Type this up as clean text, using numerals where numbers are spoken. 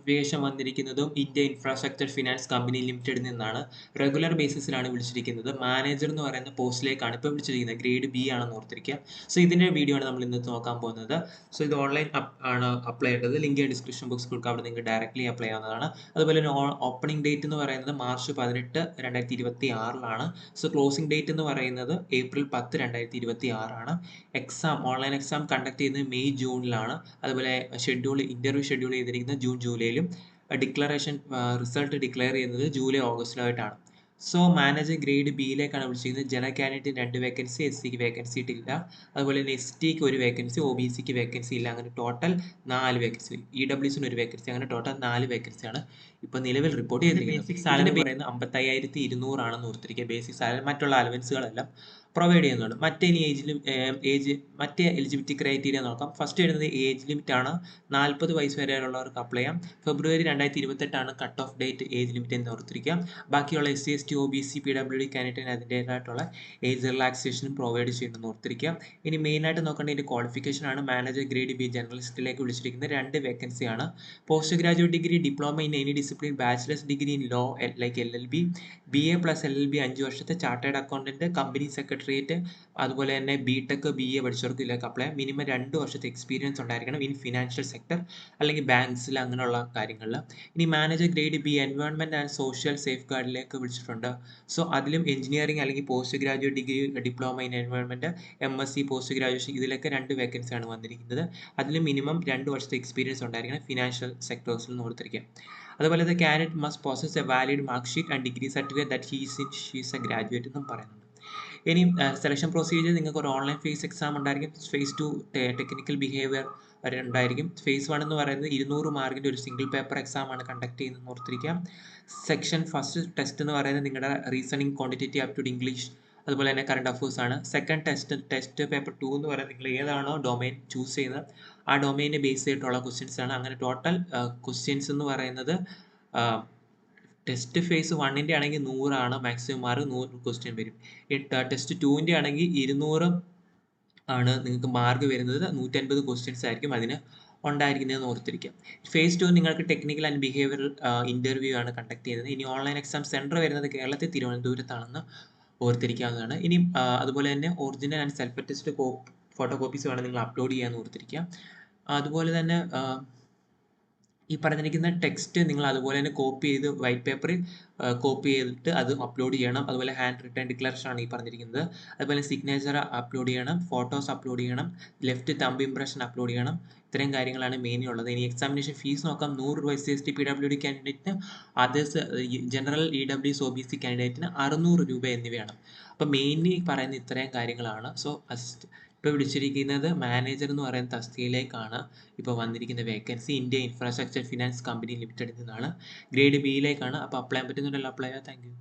Notification വന്നിരിക്കുന്നതും India infrastructure finance company ലിമിറ്റഡിൽ നിന്നാണ്. റെഗുലർ ബേസിസിലാണ് വിളിച്ചിരിക്കുന്നത്. മാനേജർ എന്ന് പറയുന്ന പോസ്റ്റിലേക്കാണ് ഇപ്പോൾ വിളിച്ചിരിക്കുന്നത്. ഗ്രേഡ് ബി ആണെന്ന് ഓർത്തിരിക്കുക. സോ ഇതിൻ്റെ വീഡിയോ ആണ് നമ്മൾ ഇന്നത്തെ നോക്കാൻ പോകുന്നത്. സോ ഇത് ഓൺലൈൻ ആണ് അപ്ലൈ ചെയ്യേണ്ടത്. ലിങ്ക് ഡിസ്ക്രിപ്ഷൻ ബോക്സ് കൊടുക്കുക, അവിടെ നിങ്ങൾക്ക് ഡയറക്റ്റ്ലി അപ്ലൈ ചെയ്യാവുന്നതാണ്. അതുപോലെ തന്നെ ഓപ്പണിംഗ് ഡേറ്റ് എന്ന് പറയുന്നത് മാർച്ച് 18, 2026 സോ ക്ലോസിംഗ് ഡേറ്റ് എന്ന് പറയുന്നത് ഏപ്രിൽ 10, 2026. ഓൺലൈൻ എക്സാം കണ്ടക്ട് ചെയ്യുന്നത് മെയ് ജൂണിലാണ്. അതുപോലെ ഇന്റർവ്യൂ ഷെഡ്യൂൾ ചെയ്തിരിക്കുന്നത് ജൂൺ ജൂലൈയിലും. റിസൾട്ട് ഡിക്ലെയർ ചെയ്യുന്നത് ജൂലൈ ഓഗസ്റ്റിലായിട്ടാണ്. സോ മാനേജർ ഗ്രേഡ് ബിയിലേക്കാണ് വിളിച്ചിരിക്കുന്നത്. ജനറൽ കാൻഡിഡേറ്റ് 2 വേക്കൻസി, എസ് സിക്ക് വേക്കൻസി ഇല്ല. അതുപോലെ തന്നെ S tick 1 vacancy, O B സിക്ക് വേക്കൻസി ഇല്ല. അങ്ങനെ ടോട്ടൽ 4 വേക്കൻസി. EWSന് 1 വേക്കൻസി, അങ്ങനെ ടോട്ടൽ 4 വേക്കൻസിയാണ് ഇപ്പോൾ നിലവിൽ റിപ്പോർട്ട് ചെയ്തിരിക്കുന്നത്. ബേസിക് സാലറി പറയുന്നത് 55,200 ആണെന്ന് ഓർത്തിരിക്കുക. ബേസിക് സാലറി മറ്റുള്ള അലവൻസുകളെല്ലാം പ്രൊവൈഡ് ചെയ്യുന്നുണ്ട്. മറ്റേ എലിജിബിലിറ്റി ക്രൈറ്റീരിയ നോക്കാം. ഫസ്റ്റ് വരുന്നത് ഏജ് ലിമിറ്റ് ആണ്. 40 വയസ്സ് വരെയുള്ളവർക്ക് അപ്ലൈ ചെയ്യാം. ഫെബ്രുവരി 2028 cut off date age limit എന്ന് ഓർത്തിരിക്കാം. ബാക്കിയുള്ള SC, ST, OBC, PWD കാൻഡിഡേറ്റിന് അതിൻ്റേതായിട്ടുള്ള ഏജ് റിലാക്സേഷനും പ്രൊവൈഡ് ചെയ്യുന്നുണ്ടെന്ന് ഓർത്തിരിക്കാം. ഇനി മെയിനായിട്ട് നോക്കേണ്ട ഇതിൻ്റെ ക്വാളിഫിക്കേഷൻ ആണ്. മാനേജർ ഗ്രേഡ് ബി ജേർണലിസ്റ്റിലേക്ക് വിളിച്ചിരിക്കുന്നത് 2 വേക്കൻസിയാണ്. Post graduate degree, diploma in any discipline, bachelors degree in law like LLB, BA + LLB 5 വർഷത്തെ, ചാർട്ടേഡ് അക്കൗണ്ടന്റ്, കമ്പനി സെക്രട്ടേറിയറ്റ്, അതുപോലെ തന്നെ BTech, BA പഠിച്ചവർക്ക് ഇതിലേക്ക് അപ്ലൈ ചെയ്യാം. മിനിമം 2 വർഷത്തെ എക്സ്പീരിയൻസ് ഉണ്ടായിരിക്കണം ഇൻ ഫിനാൻഷ്യൽ സെക്ടർ അല്ലെങ്കിൽ ബാങ്ക്സിൽ, അങ്ങനെയുള്ള കാര്യങ്ങളിൽ. ഇനി manager grade B environment and social safe ഗാർഡിലേക്ക് വിളിച്ചിട്ടുണ്ട്. സോ അതിലും എഞ്ചിനീയറിംഗ് അല്ലെങ്കിൽ post graduate degree, diploma in environment, MSc post graduation, ഇതിലൊക്കെ 2 വേക്കൻസിയാണ് വന്നിരിക്കുന്നത്. അതിൽ മിനിമം 2 വർഷത്തെ എക്സ്പീരിയൻസ് ഉണ്ടായിരിക്കണം ഫിനാൻഷ്യൽ സെക്ടേഴ്സിൽ നിന്ന് ഓർത്തിരിക്കുക. അതുപോലെ the candidate must poses A valid mark sheet and degree certificate that she's A graduate എന്നും പറയുന്നുണ്ട്. ഇനി സെലക്ഷൻ പ്രൊസീജിയർ, നിങ്ങൾക്ക് ഒരു ഓൺലൈൻ ഫേസ് എക്സാം ഉണ്ടായിരിക്കും. ഫേസ് 2 ടെക്നിക്കൽ ബിഹേവിയർ വരെ ഉണ്ടായിരിക്കും. ഫേസ് 1 എന്ന് പറയുന്നത് 200 മാർക്കിൻ്റെ ഒരു സിംഗിൾ പേപ്പർ എക്സാം ആണ് കണ്ടക്ട് ചെയ്യുന്നത് ഓർത്തിരിക്കാം. സെക്ഷൻ ഫസ്റ്റ് ടെസ്റ്റ് എന്ന് പറയുന്നത് നിങ്ങളുടെ റീസണിങ്, ക്വാണ്ടിറ്റേറ്റീവ് ആപ്റ്റിറ്റ്യൂഡ്, ഇംഗ്ലീഷ്, അതുപോലെ തന്നെ കറണ്ട് അഫേഴ്സ് ആണ്. സെക്കൻഡ് ടെസ്റ്റ് പേപ്പർ 2 എന്ന് പറയുന്നത് നിങ്ങൾ ഏതാണോ ഡൊമൈൻ ചൂസ് ചെയ്യുന്നത് ആ ഡൊമൈനെ ബേസ് ചെയ്തിട്ടുള്ള ക്വസ്റ്റ്യൻസ് ആണ്. അങ്ങനെ ടോട്ടൽ ക്വസ്റ്റ്യൻസ് എന്ന് പറയുന്നത് ടെസ്റ്റ് ഫേസ് 1ൻ്റെ ആണെങ്കിൽ 100 ആണ് മാക്സിമം മാർക്ക്, 100 ക്വസ്റ്റ്യൻ വരും. ടെസ്റ്റ് 2ൻ്റെ ആണെങ്കിൽ 200 ആണ് നിങ്ങൾക്ക് മാർക്ക് വരുന്നത്. 150 ക്വസ്റ്റ്യൻസ് ആയിരിക്കും അതിന് ഉണ്ടായിരിക്കുന്നതെന്ന് ഓർത്തിരിക്കാം. ഫേസ് 2 നിങ്ങൾക്ക് ടെക്നിക്കൽ ആൻഡ് ബിഹേവിയറൽ ഇന്റർവ്യൂ ആണ് കണ്ടക്ട് ചെയ്യുന്നത്. ഇനി ഓൺലൈൻ എക്സാം സെൻറ്റർ വരുന്നത് കേരളത്തിൽ തിരുവനന്തപുരത്താണെന്ന് ഓർത്തിരിക്കാവുന്നതാണ്. ഇനി അതുപോലെ തന്നെ original and self attest photo copies വേണം നിങ്ങൾ അപ്ലോഡ് ചെയ്യാമെന്ന് ഓർത്തിരിക്കുക. അതുപോലെ തന്നെ ഈ പറഞ്ഞിരിക്കുന്ന ടെക്സ്റ്റ് നിങ്ങൾ അതുപോലെ തന്നെ കോപ്പി ചെയ്ത് വൈറ്റ് പേപ്പറിൽ കോപ്പി ചെയ്തിട്ട് അത് അപ്ലോഡ് ചെയ്യണം. അതുപോലെ ഹാൻഡ് റിട്ടേൺ ഡിക്ലറേഷൻ ആണ് ഈ പറഞ്ഞിരിക്കുന്നത്. അതുപോലെ സിഗ്നേച്ചർ അപ്ലോഡ് ചെയ്യണം, ഫോട്ടോസ് അപ്ലോഡ് ചെയ്യണം, ലെഫ്റ്റ് തമ്പ് ഇംപ്രഷൻ അപ്ലോഡ് ചെയ്യണം. ഇത്രയും കാര്യങ്ങളാണ് മെയിൻ ഉള്ളത്. ഇനി എക്സാമിനേഷൻ ഫീസ് നോക്കാം. 100 രൂപ SC, ST, PWD കാൻഡിഡേറ്റിന്, അതേഴ്സ് ജനറൽ EWS, OBC കാൻഡിഡേറ്റിന് 600 രൂപ എന്നിവയാണ്. അപ്പോൾ മെയിൻലി പറയുന്ന ഇത്രയും കാര്യങ്ങളാണ്. സോ ഇപ്പോൾ വിളിച്ചിരിക്കുന്നത് മാനേജർ എന്ന് പറയുന്ന തസ്തികയിലേക്കാണ് ഇപ്പോൾ വന്നിരിക്കുന്ന vacancy. India infrastructure finance company ലിമിറ്റഡിൽ നിന്നാണ്. ഗ്രേഡ് ബിയിലേക്കാണ്. അപ്പോൾ അപ്ലൈ ചെയ്യാൻ പറ്റുന്നുണ്ടല്ലോ, അപ്ലൈ ചെയ്യാം. Thank you.